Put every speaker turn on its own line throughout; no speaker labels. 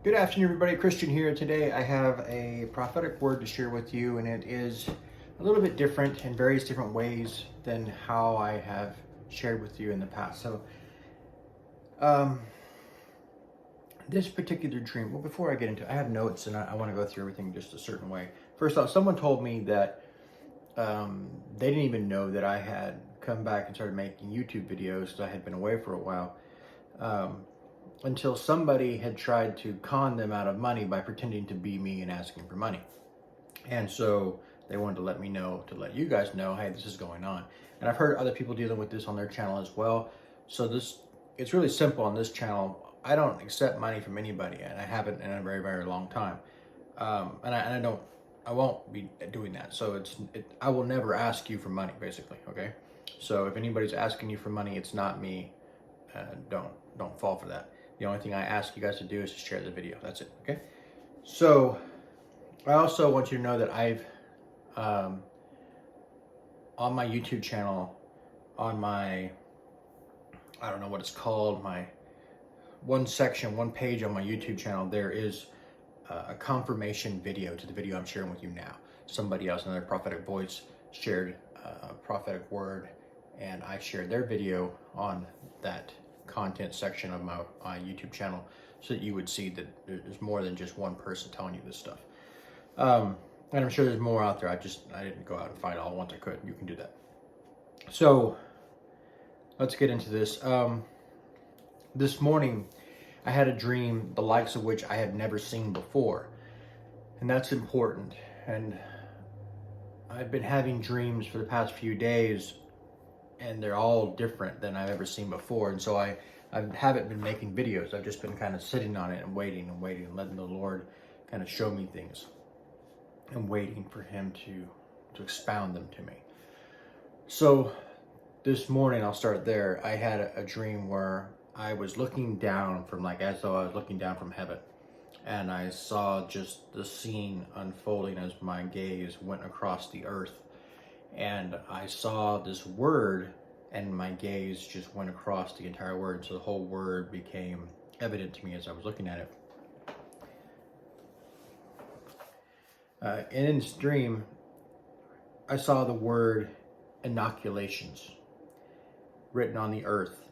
Good afternoon, everybody. Christian here. Today I have a prophetic word to share with you, and it is a little bit different in various different ways than how I have shared with you in the past. So, this particular dream, well, before I get into it, I have notes and I want to go through everything just a certain way. First off, someone told me that they didn't even know that I had come back and started making YouTube videos because I had been away for a while. Until somebody had tried to con them out of money by pretending to be me and asking for money. And so they wanted to let me know, to let you guys know, hey, this is going on. And I've heard other people dealing with this on their channel as well. So it's really simple on this channel. I don't accept money from anybody, and I haven't in a very, very long time. I won't be doing that. So I will never ask you for money, basically, okay? So if anybody's asking you for money, it's not me. Don't fall for that. The only thing I ask you guys to do is to share the video. That's it, okay? So I also want you to know that I've, on my YouTube channel, on my, I don't know what it's called, my one page on my YouTube channel, there is a confirmation video to the video I'm sharing with you now. Somebody else, another prophetic voice, shared a prophetic word, and I shared their video on that content section of my YouTube channel, so that you would see that there's more than just one person telling you this stuff. And I'm sure there's more out there. I didn't go out and find all once I could. You can do that. So let's get into this. This morning I had a dream the likes of which I had never seen before, and that's important. And I've been having dreams for the past few days, and they're all different than I've ever seen before. And so I haven't been making videos. I've just been kind of sitting on it and waiting and letting the Lord kind of show me things and waiting for him to expound them to me. So this morning, I'll start there. I had a dream where I was looking down from, like, as though I was looking down from heaven. And I saw just the scene unfolding as my gaze went across the earth. And I saw this word, and my gaze just went across the entire word. So the whole word became evident to me as I was looking at it. In this dream, I saw the word Inoculations written on the earth.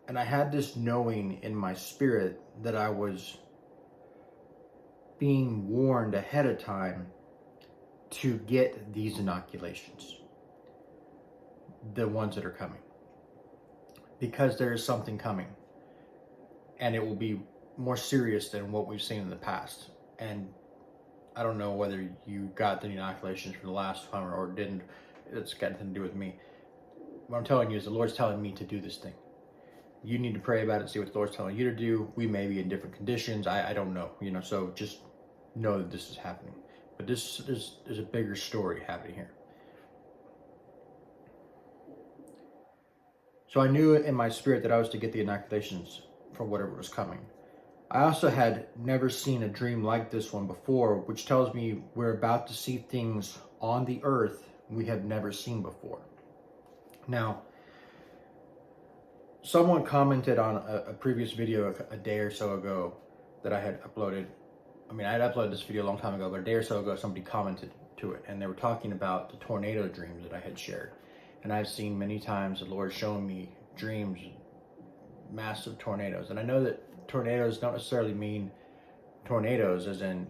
And I had this knowing in my spirit that I was being warned ahead of time to get these inoculations, the ones that are coming, because there is something coming, and it will be more serious than what we've seen in the past. And I don't know whether you got the inoculations from the last time or didn't. It's got nothing to do with me. What I'm telling you is the Lord's telling me to do this thing. You need to pray about it, see what the Lord's telling you to do. We may be in different conditions. I don't know, so just know that this is happening. But there's a bigger story happening here. So I knew in my spirit that I was to get the inoculations for whatever was coming. I also had never seen a dream like this one before, which tells me we're about to see things on the earth we have never seen before. Now, someone commented on a previous video a day or so ago that I had uploaded. I had uploaded this video a long time ago, but a day or so ago, somebody commented to it, and they were talking about the tornado dreams that I had shared. And I've seen many times the Lord showing me dreams, massive tornadoes. And I know that tornadoes don't necessarily mean tornadoes as in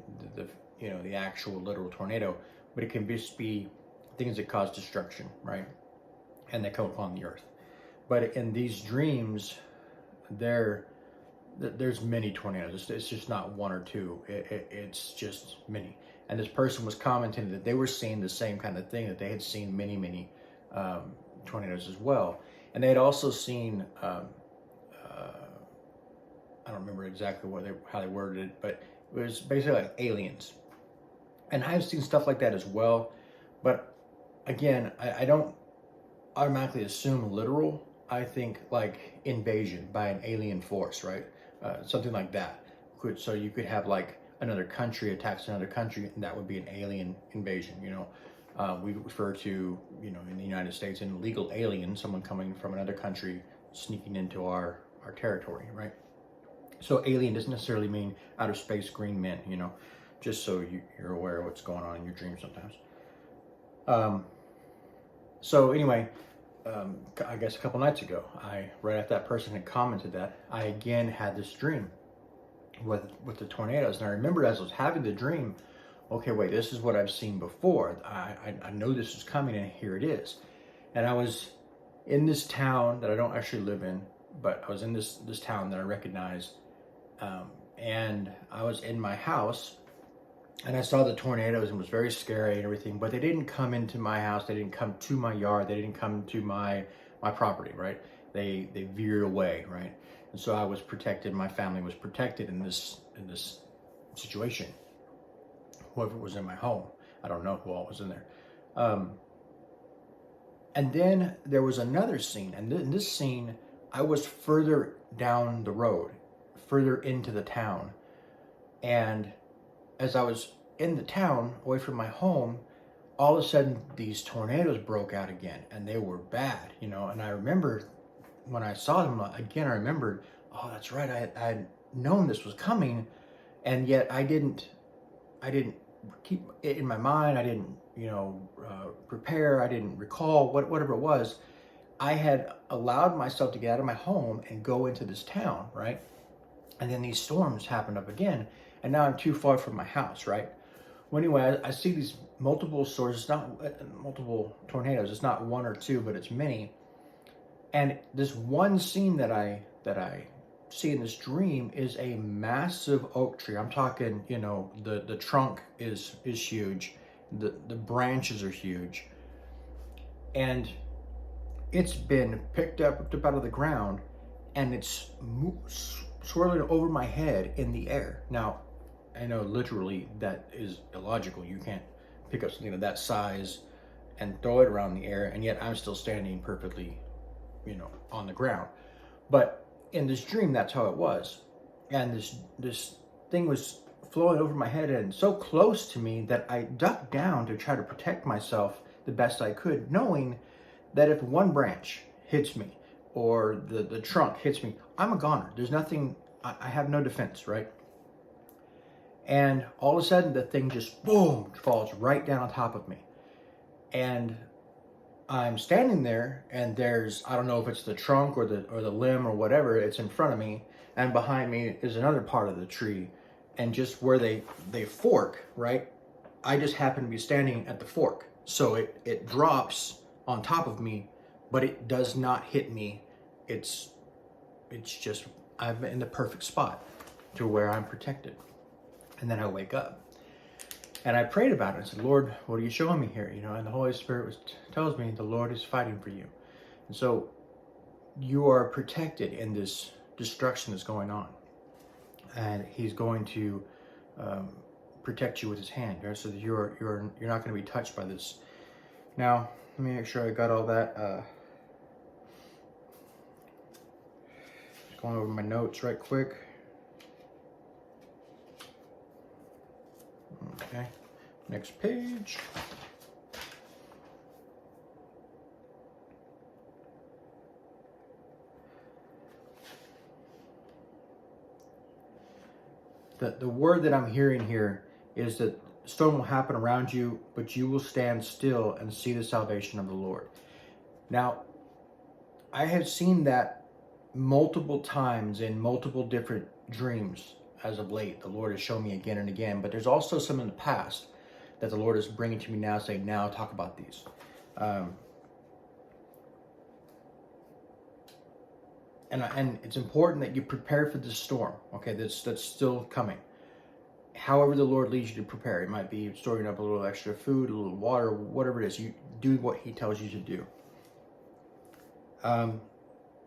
the actual literal tornado, but it can just be things that cause destruction, right? And they come upon the earth. But in these dreams, there's many tornadoes. It's just not one or two. It's just many. And this person was commenting that they were seeing the same kind of thing, that they had seen many tornadoes as well. And they had also seen, I don't remember exactly how they worded it, but it was basically like aliens. And I've seen stuff like that as well. But again, I don't automatically assume literal. I think like invasion by an alien force, right? Something like that. So you could have like another country attacks another country, and that would be an alien invasion. We refer to, in the United States, an illegal alien, someone coming from another country, sneaking into our territory, right? So alien doesn't necessarily mean outer space green men, you know, just so you're aware of what's going on in your dreams sometimes. Um, so anyway, I guess a couple nights ago, right after that person had commented that, I again had this dream with the tornadoes. And I remember as I was having the dream, okay, wait, this is what I've seen before. I know this is coming, and here it is. And I was in this town that I don't actually live in, but I was in this town that I recognize, and I was in my house, and I saw the tornadoes, and it was very scary and everything. But they didn't come into my house. They didn't come to my yard. They didn't come to my property. Right? They veered away. Right? And so I was protected. My family was protected in this situation. Whoever was in my home, I don't know who all was in there. And then there was another scene, and in this scene, I was further down the road, further into the town, and as I was in the town, away from my home, all of a sudden these tornadoes broke out again, and they were bad, you know. And I remember when I saw them again, I remembered, oh, that's right, I had known this was coming, and yet I didn't keep it in my mind. I didn't, prepare. I didn't recall whatever it was. I had allowed myself to get out of my home and go into this town, right? And then these storms happened up again, and now I'm too far from my house, right? Well, anyway, I see these multiple storms. It's not multiple tornadoes. It's not one or two, but it's many. And this one scene that I see in this dream is a massive oak tree. I'm talking, the trunk is huge, the branches are huge, and it's been picked up out of the ground, and it's swirling over my head in the air. Now, I know literally that is illogical. You can't pick up something of that size and throw it around the air, and yet I'm still standing perfectly, on the ground. But in this dream, that's how it was. And this thing was flowing over my head and so close to me that I ducked down to try to protect myself the best I could, knowing that if one branch hits me or the trunk hits me, I'm a goner. There's nothing, I have no defense, right? And all of a sudden, the thing just boom falls right down on top of me. And I'm standing there, and there's, I don't know if it's the trunk or the limb or whatever, it's in front of me, and behind me is another part of the tree. And just where they fork, right? I just happen to be standing at the fork. So it drops on top of me, but it does not hit me. It's just, I'm in the perfect spot to where I'm protected. And then I wake up. And I prayed about it. I said, Lord, what are you showing me here? And the Holy Spirit tells me the Lord is fighting for you. And so you are protected in this destruction that's going on. And he's going to protect you with his hand. Right? So that you're not going to be touched by this. Now, let me make sure I got all that. Just going over my notes right quick. Okay, next page. The word that I'm hearing here is that storm will happen around you, but you will stand still and see the salvation of the Lord. Now, I have seen that multiple times in multiple different dreams as of late. The Lord has shown me again and again, but there's also some in the past that the Lord is bringing to me now, saying, now talk about these. And it's important that you prepare for this storm, okay, that's still coming. However the Lord leads you to prepare. It might be storing up a little extra food, a little water, whatever it is. You do what he tells you to do.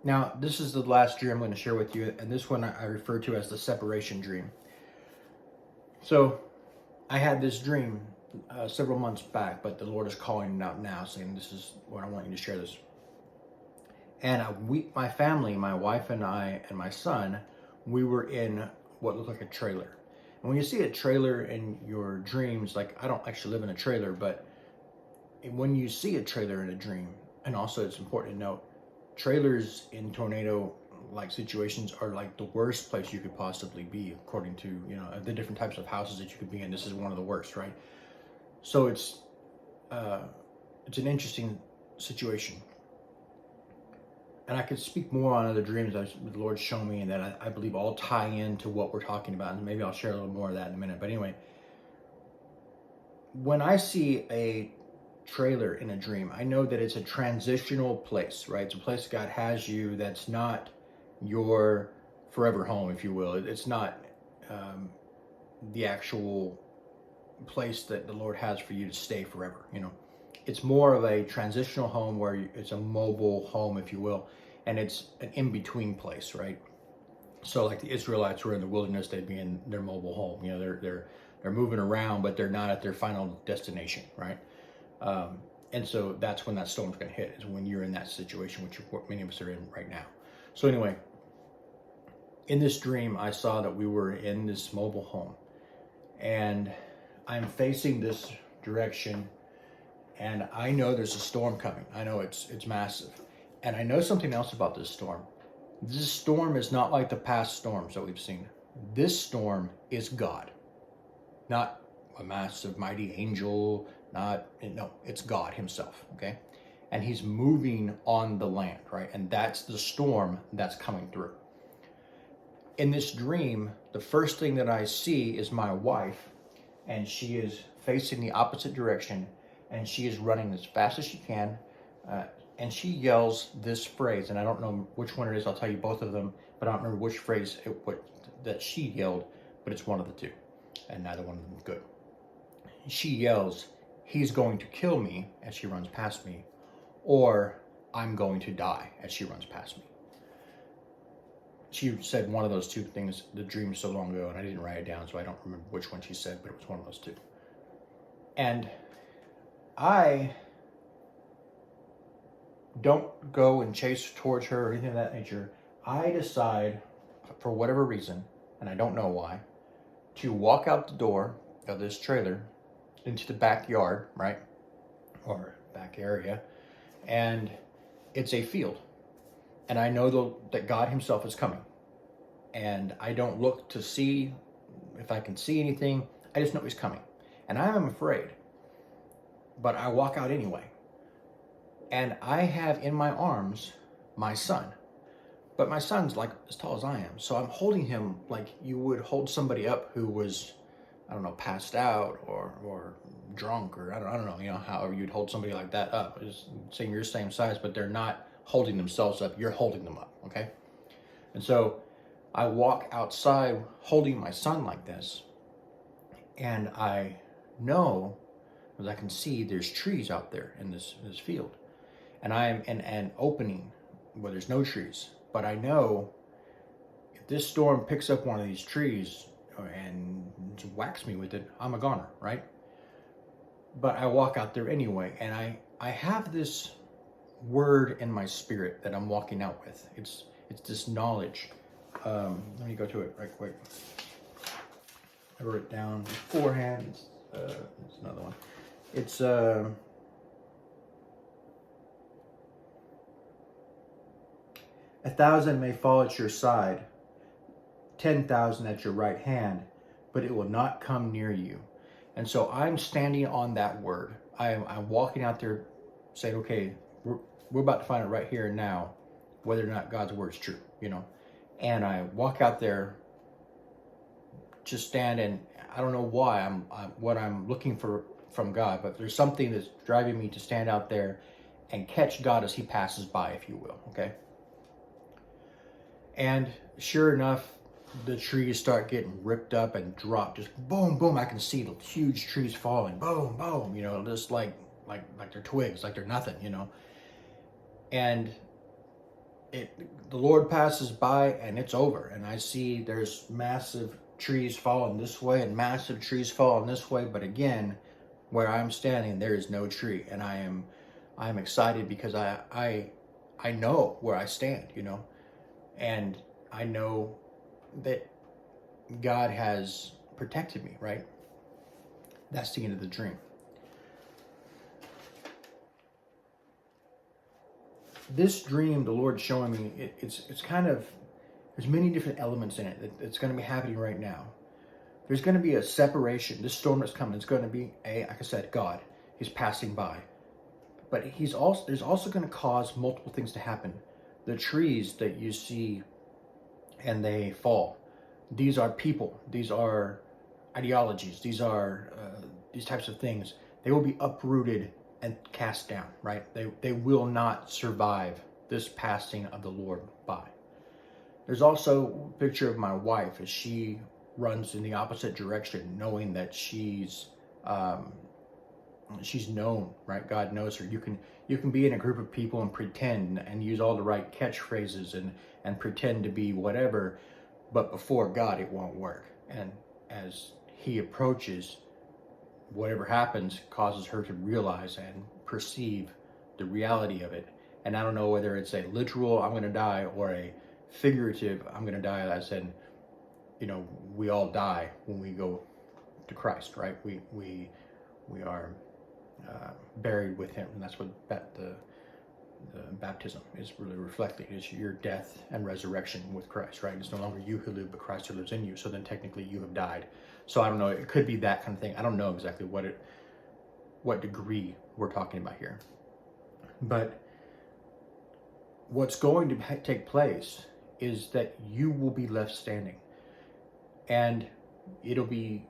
Now, this is the last dream I'm going to share with you, and this one I refer to as the separation dream. So, I had this dream several months back, but the Lord is calling it out now, saying, this is what I want you to share this. And my family, my wife and I and my son, we were in what looked like a trailer. And when you see a trailer in your dreams, like, I don't actually live in a trailer, but when you see a trailer in a dream, and also it's important to note, trailers in tornado like situations are like the worst place you could possibly be, according to, you know, the different types of houses that you could be in. This is one of the worst, right? So it's an interesting situation. And I could speak more on other dreams that the Lord's shown me, and that I believe all tie into what we're talking about. And maybe I'll share a little more of that in a minute. But anyway, when I see a trailer in a dream, I know that it's a transitional place, right? It's a place God has you that's not your forever home, if you will. It's not the actual place that the Lord has for you to stay forever, you know. It's more of a transitional home where it's a mobile home, if you will, and it's an in-between place, right? So like the Israelites were in the wilderness, they'd be in their mobile home. You know, they're moving around, but they're not at their final destination, right? And so that's when that storm's going to hit, is when you're in that situation, which many of us are in right now. So anyway, in this dream, I saw that we were in this mobile home, and I'm facing this direction, and I know there's a storm coming. I know it's massive. And I know something else about this storm. This storm is not like the past storms that we've seen. This storm is God. Not a massive, mighty angel, no, it's God himself, okay? And he's moving on the land, right? And that's the storm that's coming through. In this dream, the first thing that I see is my wife, and she is facing the opposite direction, and she is running as fast as she can, and she yells this phrase, and I don't know which one it is. I'll tell you both of them, but I don't remember which phrase that she yelled, but it's one of the two, and neither one of them is good. She yells, "He's going to kill me," as she runs past me, or "I'm going to die," as she runs past me. She said one of those two things. The dream so long ago, and I didn't write it down, so I don't remember which one she said, but it was one of those two. And I don't go and chase towards her or anything of that nature. I decide, for whatever reason, and I don't know why, to walk out the door of this trailer into the backyard, right? Or back area. And it's a field. And I know that God himself is coming. And I don't look to see if I can see anything. I just know he's coming. And I am afraid. But I walk out anyway. And I have in my arms my son. But my son's like as tall as I am. So I'm holding him like you would hold somebody up who was, I don't know, passed out or drunk, or I don't know, you know, how you'd hold somebody like that up. Just saying you're the same size, but they're not holding themselves up. You're holding them up, okay? And so I walk outside holding my son like this. And I know, as I can see, there's trees out there in this field. And I am in an opening where there's no trees. But I know if this storm picks up one of these trees and whacks me with it, I'm a goner, right? But I walk out there anyway, and I have this word in my spirit that I'm walking out with. It's this knowledge. Let me go to it right quick. I wrote it down beforehand. It's another one. It's 1,000 may fall at your side, 10,000 at your right hand, but it will not come near you. And so I'm standing on that word. I'm walking out there saying, okay, we're about to find it right here and now, whether or not God's word is true, you know. And I walk out there, just stand, and I don't know why what I'm looking for from God, but there's something that's driving me to stand out there and catch God as he passes by, if you will, okay? And sure enough, the trees start getting ripped up and dropped. Just boom, boom. I can see the huge trees falling. Boom, boom. You know, just like they're twigs, like they're nothing. You know. And the Lord passes by and it's over. And I see there's massive trees falling this way and massive trees falling this way. But again, where I'm standing, there is no tree, and I'm excited because I know where I stand. You know. And I know that God has protected me, right? That's the end of the dream. this dream, the Lord's showing me, it's kind of, there's many different elements in it. It's going to be happening right now. There's going to be a separation. This storm that's coming, it's going to be, like I said, God. He's passing by. But there's also going to cause multiple things to happen. The trees that you see and they fall, these are people. These are ideologies. These are these types of things. They will be uprooted and cast down, right? They will not survive this passing of the Lord by. There's also a picture of my wife as she runs in the opposite direction, knowing that she's known, right? God knows her. You can be in a group of people and pretend and use all the right catchphrases and pretend to be whatever, but before God it won't work. And as he approaches, whatever happens causes her to realize and perceive the reality of it. And I don't know whether it's a literal I'm going to die or a figurative I'm going to die. As in, we all die when we go to Christ, right? We are buried with him, and that's what the baptism is really reflecting, is your death and resurrection with Christ, right? It's no longer you who live, but Christ who lives in you. So then technically you have died. So I don't know, it could be that kind of thing. I don't know exactly what degree we're talking about here. But what's going to take place is that you will be left standing. And it'll be,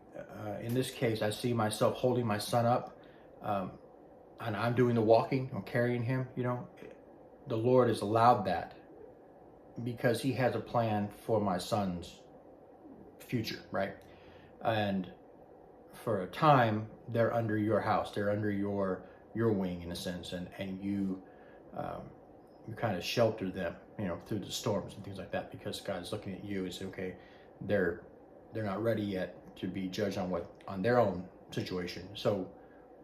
in this case, I see myself holding my son up, and I'm doing the walking, I'm carrying him. The Lord has allowed that because he has a plan for my son's future, right? And for a time, they're under your house, they're under your wing in a sense, and you kind of shelter them, through the storms and things like that, because God's looking at you and say, okay, they're not ready yet to be judged on their own situation, so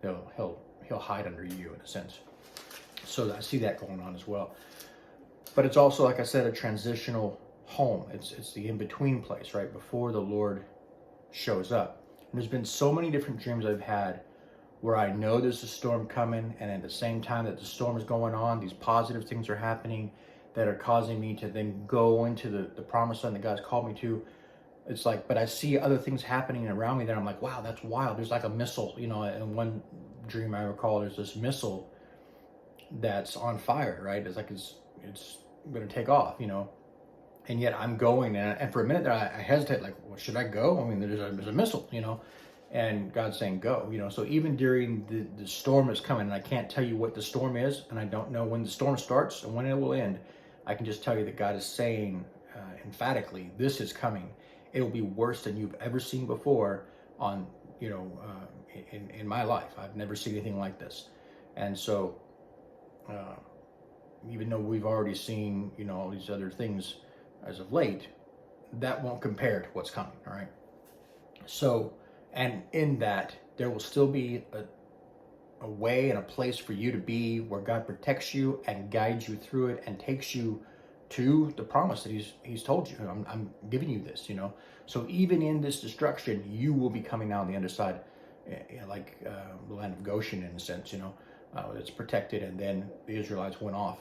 he'll hide under you in a sense. So I see that going on as well. But it's also, like I said, a transitional home. It's the in-between place, right, before the Lord shows up. And there's been so many different dreams I've had where I know there's a storm coming, and at the same time that the storm is going on, these positive things are happening that are causing me to then go into the promised land that God's called me to. It's like, but I see other things happening around me that I'm like, wow, that's wild. There's like a missile, in one dream I recall, there's this missile that's on fire, right? It's like it's going to take off, and yet I'm going, and for a minute there I hesitate, like, well, should I go? I mean, there's a missile, and God's saying go, so even during the storm is coming, and I can't tell you what the storm is, and I don't know when the storm starts and when it will end. I can just tell you that God is saying emphatically, this is coming. It will be worse than you've ever seen before on, in my life. I've never seen anything like this. And so, even though we've already seen, all these other things as of late, that won't compare to what's coming, all right? So, and in that, there will still be a way and a place for you to be where God protects you and guides you through it and takes you to the promise that he's told you. I'm giving you this, So even in this destruction, you will be coming out on the other side, like the land of Goshen in a sense, it's protected, and then the Israelites went off,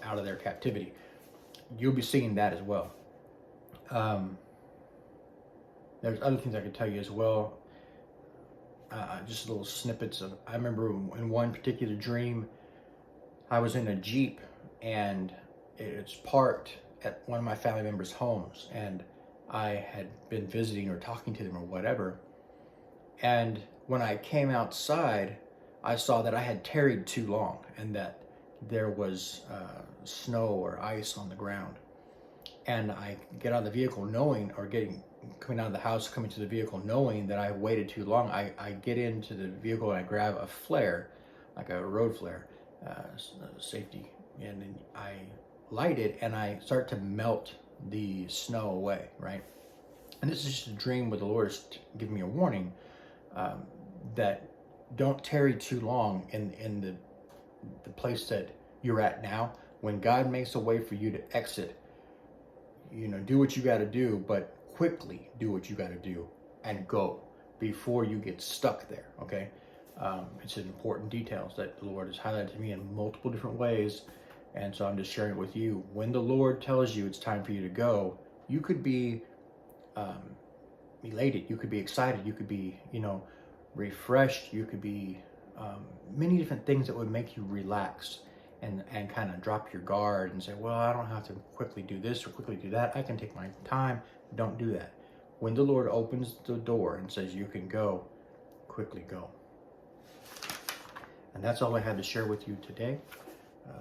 out of their captivity. You'll be seeing that as well. There's other things I could tell you as well. Just little snippets of, I remember in one particular dream, I was in a Jeep, and it's parked at one of my family members' homes, and I had been visiting or talking to them or whatever. And when I came outside, I saw that I had tarried too long, and that there was snow or ice on the ground. And I get out of the vehicle coming out of the house, coming to the vehicle, knowing that I waited too long. I get into the vehicle and I grab a flare, like a road flare, safety, and then I light it and I start to melt the snow away, right? And this is just a dream where the Lord is giving me a warning that don't tarry too long in the place that you're at now. When God makes a way for you to exit, do what you got to do, but quickly do what you got to do and go before you get stuck there, okay? It's important details that the Lord has highlighted to me in multiple different ways, And so I'm just sharing it with you. When the Lord tells you it's time for you to go, you could be elated, you could be excited, you could be, refreshed, you could be many different things that would make you relax and kind of drop your guard and say, well, I don't have to quickly do this or quickly do that. I can take my time. Don't do that. When the Lord opens the door and says you can go, quickly go. And that's all I had to share with you today.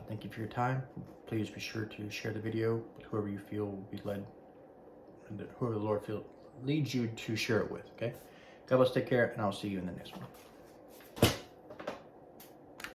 Thank you for your time. Please be sure to share the video with whoever you feel will be led, whoever the Lord leads you to share it with, okay? God bless, take care, and I'll see you in the next one.